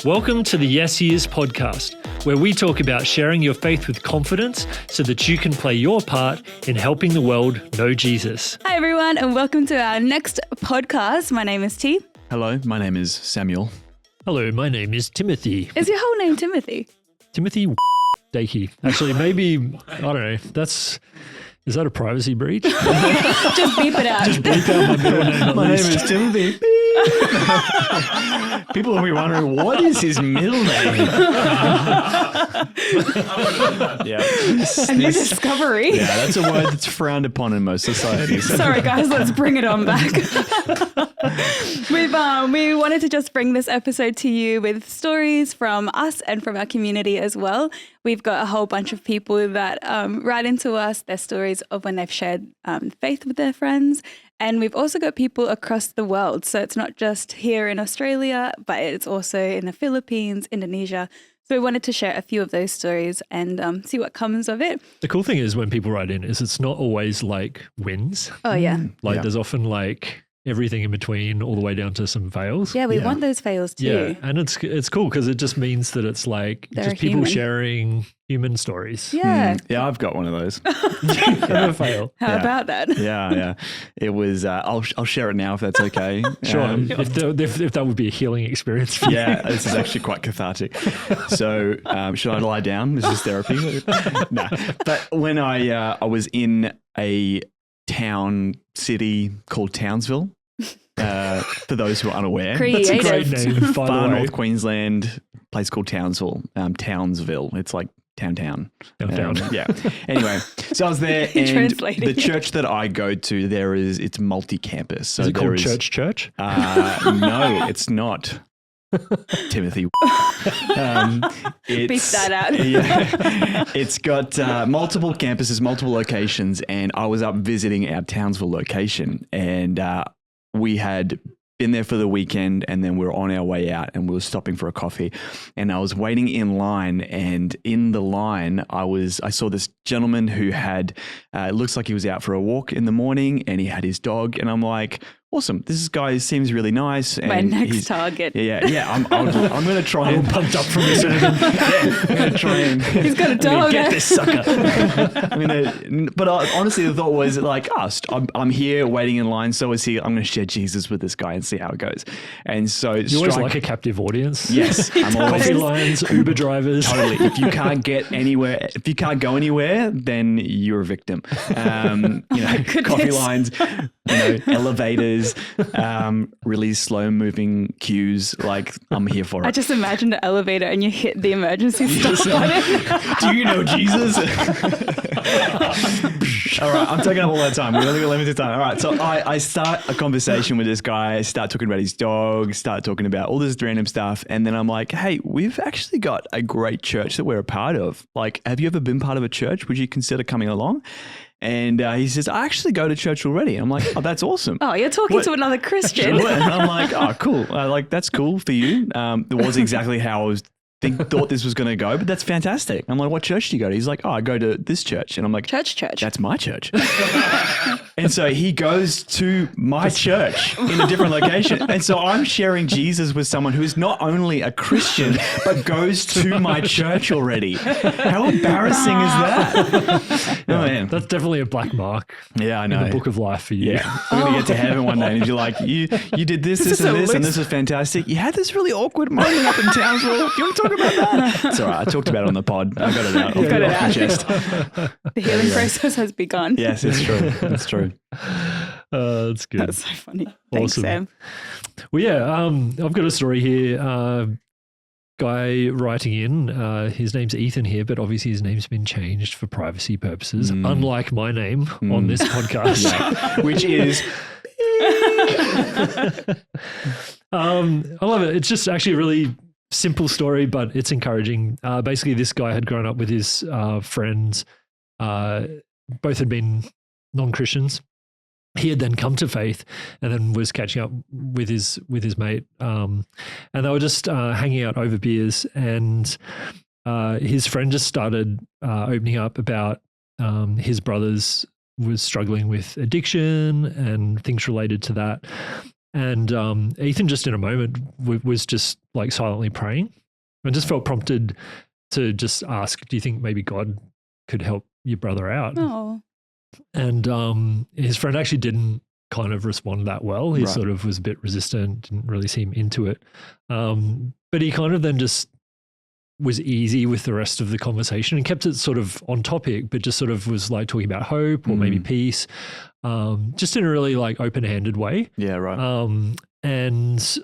Welcome to the yesHEis podcast, where we talk about sharing your faith with confidence so that you can play your part in helping the world know Jesus. Hi everyone, and welcome to our next podcast. My name is T. Hello, my name is Samuel. Hello, my name is Timothy. Is your whole name Timothy? Timothy Dakey. Actually, maybe, I don't know, is that a privacy breach? Just beep it out. Just bleep out my middle name. My name is Timothy. People will be wondering, what is his middle name? A new discovery. Yeah, that's a word that's frowned upon in most societies. Sorry guys, let's bring it on back. We wanted to just bring this episode to you with stories from us and from our community as well. We've got a whole bunch of people that write into us their stories of when they've shared faith with their friends. And we've also got people across the world. So it's not just here in Australia, but it's also in the Philippines, Indonesia. So we wanted to share a few of those stories and see what comes of it. The cool thing is when people write in is it's not always like wins. Oh, yeah. There's often like everything in between all the way down to some fails. Yeah, we want those fails too. Yeah, and it's cool because it just means that it's like They're just people human. sharing human stories. Yeah. Yeah, I've got one of those. Never fail. How about that? Yeah. It was, I'll share it now if that's okay. Sure. If that would be a healing experience for you. Yeah, this is actually quite cathartic. So should I lie down? This is therapy. No. But when I was in a city called Townsville, for those who are unaware. That's a great name, by the Far way. North Queensland, place called Townsville. Townsville. It's like town. Yeah. Anyway, so I was there, and Translating. the church that I go to, it's multi-campus. So Is it there called Church? no, it's not. Timothy. Beep that out. Yeah, it's got multiple campuses, multiple locations, and I was up visiting our Townsville location, and we had been there for the weekend, and then we were on our way out, and we were stopping for a coffee, and I was waiting in line, and in the line, I saw this gentleman who had, it looks like he was out for a walk in the morning, and he had his dog, and I'm like, awesome, this guy seems really nice. And My next target. Yeah. I'm going to try and Pumped up from this. I'm going to try and He's got a dog. Get this sucker. But honestly, the thought was like, I'm here waiting in line. So is he. I'm going to share Jesus with this guy and see how it goes. And so You always like a captive audience. Yes, I'm always Coffee lines, Uber drivers. Totally. If you can't get anywhere, if you can't go anywhere, then you're a victim. Coffee lines, elevators, really slow moving queues. Like, I'm here for it. I just imagined an elevator and you hit the emergency stop button. Do you know Jesus? All right, I'm taking up all that time. We only got limited time. All right, so I start a conversation with this guy, start talking about his dog, start talking about all this random stuff, and then I'm like, hey, we've actually got a great church that we're a part of. Like, have you ever been part of a church? Would you consider coming along? And he says, I actually go to church already. I'm like, oh, that's awesome. Oh, you're talking to another Christian. And I'm like, oh, cool. That's cool for you. It wasn't exactly how I thought this was going to go, but that's fantastic. I'm like, what church do you go to? He's like, oh, I go to this church. And I'm like, Church. that's my church. And so he goes to my church in a different location. And so I'm sharing Jesus with someone who's not only a Christian, but goes to my church already. How embarrassing is that? Oh, man. That's definitely a black mark Yeah, I in know. the book of life for you. Yeah, we're going to get to heaven one day and you're like, you did this and this is fantastic. You had this really awkward moment up in Townsville. Do you want to talk about that? It's all right. I talked about it on the pod. I got it out. Got it off my out. chest. The healing process has begun. Yes, it's true. It's true. That's good. That's so funny. Thanks, Awesome. Sam. Well, yeah, I've got a story here. Guy writing in, his name's Ethan here, but obviously his name's been changed for privacy purposes, unlike my name on this podcast. Yeah. Which is... I love it. It's just actually a really simple story, but it's encouraging. Basically, this guy had grown up with his friends. Both had been non-Christians. He had then come to faith and then was catching up with his mate. And they were just hanging out over beers, and his friend just started opening up about his brothers was struggling with addiction and things related to that. And Ethan just in a moment was just like silently praying and just felt prompted to just ask, do you think maybe God could help your brother out? Oh. And his friend actually didn't kind of respond that well. He sort of was a bit resistant, didn't really seem into it. But he kind of then just was easy with the rest of the conversation and kept it sort of on topic, but just sort of was like talking about hope or maybe peace, just in a really like open-handed way. Yeah, right. And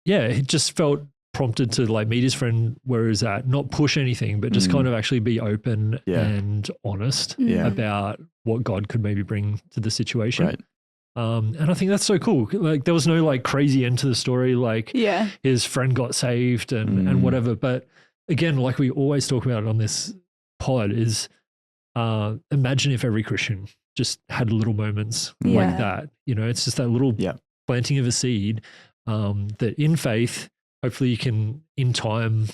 yeah, he just felt prompted to like meet his friend where he's at, not push anything, but just kind of actually be open and honest about what God could maybe bring to the situation. Right. And I think that's so cool. Like there was no like crazy end to the story, like his friend got saved and whatever. But again, like we always talk about it on this pod is imagine if every Christian just had little moments like that. You know, it's just that little planting of a seed that in faith, hopefully you can, in time,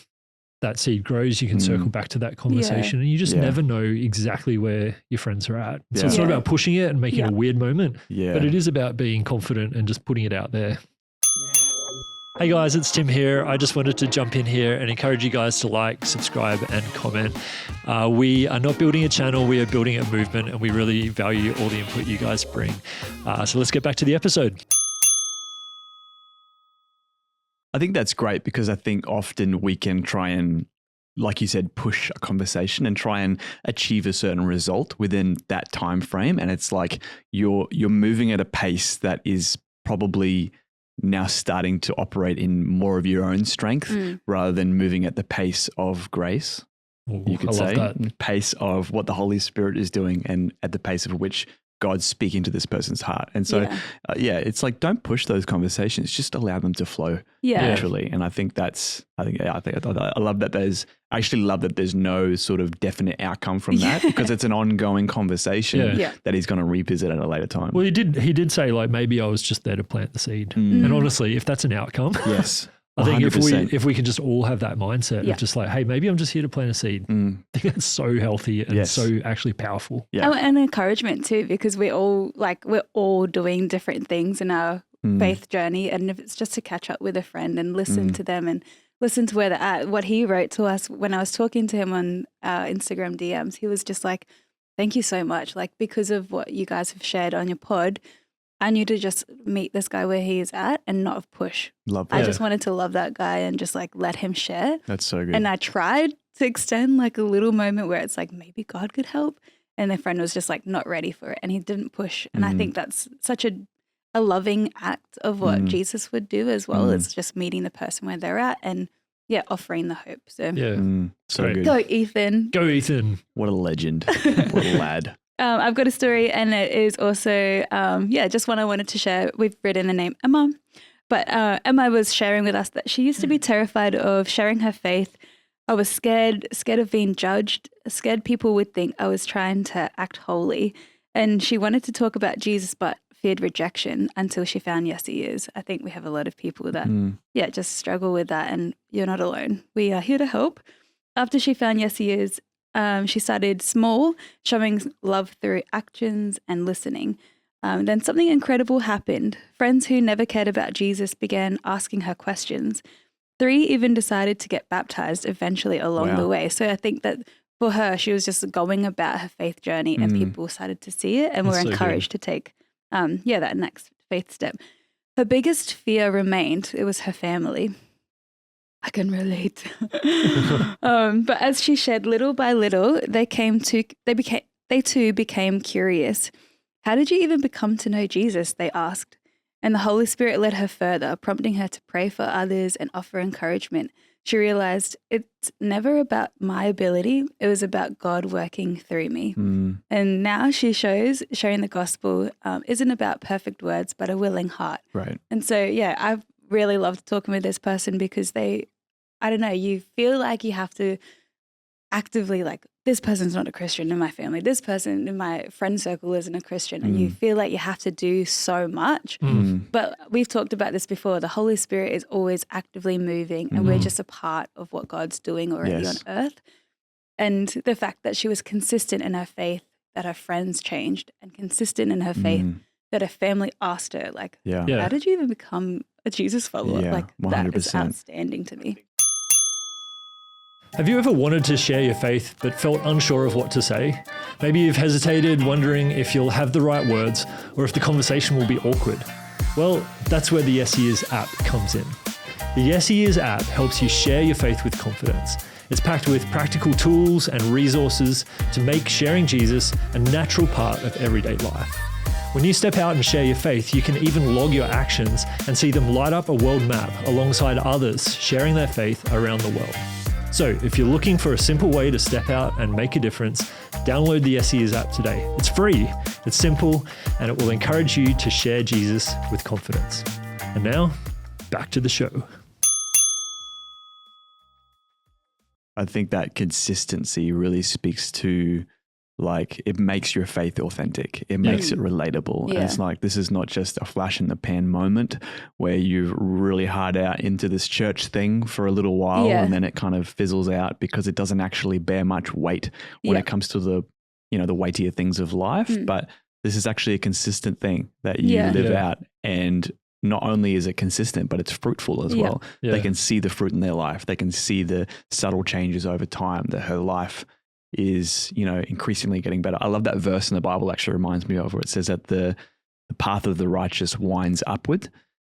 that seed grows, you can circle back to that conversation and you just never know exactly where your friends are at. So it's not about pushing it and making a weird moment, but it is about being confident and just putting it out there. Hey guys, it's Tim here. I just wanted to jump in here and encourage you guys to like, subscribe and comment. We are not building a channel, we are building a movement and we really value all the input you guys bring. So let's get back to the episode. I think that's great because I think often we can try and, like you said, push a conversation and try and achieve a certain result within that time frame. And it's like you're moving at a pace that is probably now starting to operate in more of your own strength rather than moving at the pace of grace. You could say that. Pace of what the Holy Spirit is doing and at the pace of which God's speaking to this person's heart. And so, it's like, don't push those conversations, just allow them to flow naturally. And I think I love that I actually love that there's no sort of definite outcome from that because it's an ongoing conversation that he's going to revisit at a later time. Well, he did say like, maybe I was just there to plant the seed. And honestly, if that's an outcome, yes. I think if we can just all have that mindset of just like, hey, maybe I'm just here to plant a seed. I think that's so healthy and so actually powerful. Yeah. And encouragement too, because we're all doing different things in our faith journey. And if it's just to catch up with a friend and listen to them and listen to where they're at, what he wrote to us when I was talking to him on our Instagram DMs, he was just like, thank you so much. Like because of what you guys have shared on your pod, I need to just meet this guy where he is at and not push. Love that. I just wanted to love that guy and just like let him share. That's so good. And I tried to extend like a little moment where it's like maybe God could help. And the friend was just like not ready for it and he didn't push. And I think that's such a loving act of what Jesus would do as well. It's just meeting the person where they're at and offering the hope. So so good. Go Ethan. Go Ethan. What a legend. What a lad. I've got a story and it is also, just one I wanted to share. We've written the name Emma, but Emma was sharing with us that she used to be terrified of sharing her faith. I was scared of being judged, scared people would think I was trying to act holy. And she wanted to talk about Jesus, but feared rejection until she found yesHEis. I think we have a lot of people that, just struggle with that. And you're not alone. We are here to help. After she found yesHEis, she started small, showing love through actions and listening. Then something incredible happened. Friends who never cared about Jesus began asking her questions. 3 even decided to get baptized eventually along the way. So I think that for her, she was just going about her faith journey and people started to see it and were encouraged to take that next faith step. Her biggest fear remained. It was her family. I can relate. But as she shared little by little, they too became curious. How did you even become to know Jesus? They asked. And the Holy Spirit led her further, prompting her to pray for others and offer encouragement. She realized it's never about my ability. It was about God working through me. And now she shows sharing the gospel isn't about perfect words, but a willing heart. Right. And so, I've really loved talking with this person because you feel like you have to actively like, this person's not a Christian in my family. This person in my friend circle isn't a Christian. And you feel like you have to do so much. But we've talked about this before. The Holy Spirit is always actively moving and we're just a part of what God's doing already on earth. And the fact that she was consistent in her faith, that her friends changed, and consistent in her faith, that a family asked her, like, Yeah. Yeah. how did you even become a Jesus follower? Yeah, Like, that is 100%. outstanding to me. Have you ever wanted to share your faith but felt unsure of what to say? Maybe you've hesitated, wondering if you'll have the right words or if the conversation will be awkward. Well, that's where the yesHEis app comes in. The yesHEis app helps you share your faith with confidence. It's packed with practical tools and resources to make sharing Jesus a natural part of everyday life. When you step out and share your faith, you can even log your actions and see them light up a world map alongside others sharing their faith around the world. So if you're looking for a simple way to step out and make a difference, download the yesHEis app today. It's free, it's simple, and it will encourage you to share Jesus with confidence. And now, back to the show. I think that consistency really speaks to, like, it makes your faith authentic. It makes it relatable. Yeah. And it's like, this is not just a flash in the pan moment where you're really hard out into this church thing for a little while and then it kind of fizzles out because it doesn't actually bear much weight when it comes to the, you know, the weightier things of life. But this is actually a consistent thing that you live out. And not only is it consistent, but it's fruitful as well. Yeah. They can see the fruit in their life. They can see the subtle changes over time, that her life is, you know, increasingly getting better. I love that verse in the Bible, actually reminds me of where it says that the path of the righteous winds upward.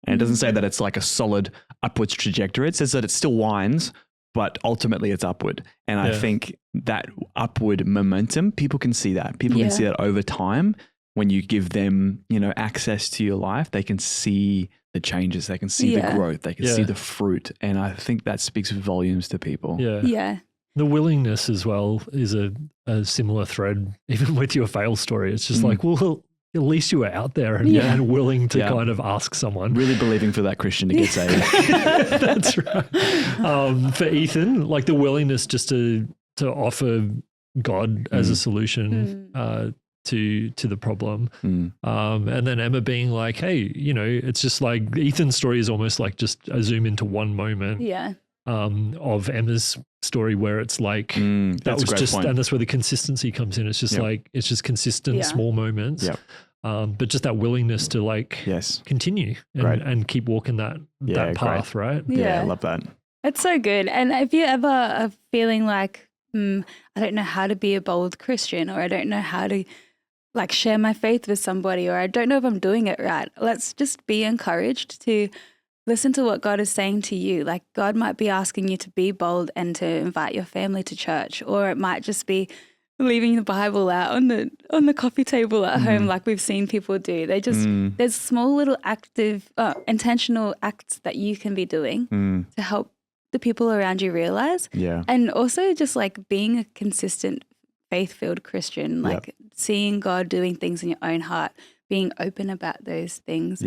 And it doesn't say that it's like a solid upwards trajectory. It says that it still winds, but ultimately it's upward. And I think that upward momentum, people can see that. People can see that over time. When you give them, you know, access to your life, they can see the changes. They can see the growth. They can see the fruit. And I think that speaks volumes to people. Yeah. The willingness as well is a similar thread, even with your fail story. It's just like, well, at least you were out there and willing to kind of ask someone. Really believing for that Christian to get saved. That's right. For Ethan, like the willingness just to offer God as a solution to the problem. And then Emma being like, hey, you know, it's just like Ethan's story is almost like just a zoom into one moment. Of Emma's story where it's like that was just point. And that's where the consistency comes in. It's just like it's just consistent small moments, but just that willingness to like continue and keep walking that path, right? Yeah, I love that. It's so good. And if you ever are feeling like I don't know how to be a bold Christian, or I don't know how to like share my faith with somebody, or I don't know if I'm doing it right, let's just be encouraged to listen to what God is saying to you. Like God might be asking you to be bold and to invite your family to church, or it might just be leaving the Bible out on the coffee table at home, like we've seen people do. They just there's small little active, intentional acts that you can be doing to help the people around you realize. And also just like being a consistent faith-filled Christian, like seeing God doing things in your own heart, being open about those things.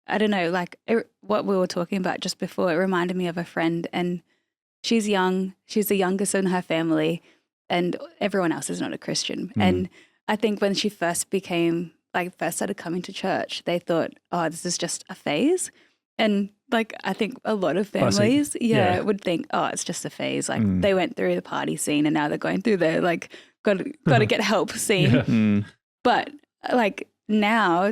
I don't know, like what we were talking about just before, it reminded me of a friend, and she's young. She's the youngest in her family, and everyone else is not a Christian. And I think when she first started coming to church, they thought, oh, this is just a phase. And like, I think a lot of families, would think, oh, it's just a phase. Like they went through the party scene and now they're going through the like, got to get help scene. But like now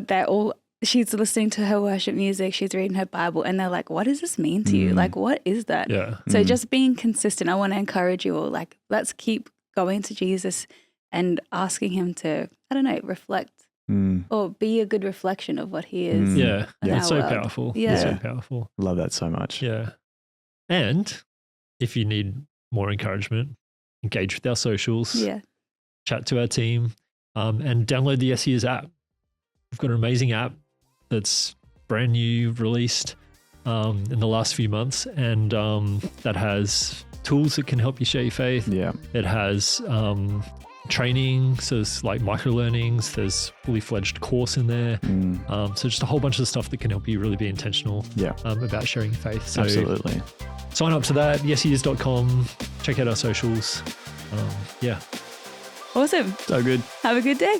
she's listening to her worship music, she's reading her Bible, and they're like, what does this mean to you? Like, what is that? So just being consistent, I want to encourage you all, like, let's keep going to Jesus and asking him to, I don't know, reflect or be a good reflection of what he is. It's so powerful. It's so powerful. Love that so much. And if you need more encouragement, engage with our socials, chat to our team, and download the yesHEis app. We've got an amazing app that's brand new, released in the last few months, and that has tools that can help you share your faith. It has training, so it's like micro learnings, there's fully fledged course in there. So just a whole bunch of stuff that can help you really be intentional about sharing your faith. So absolutely. Sign up to that, yesHEis.com, check out our socials. Awesome. So good. Have a good day.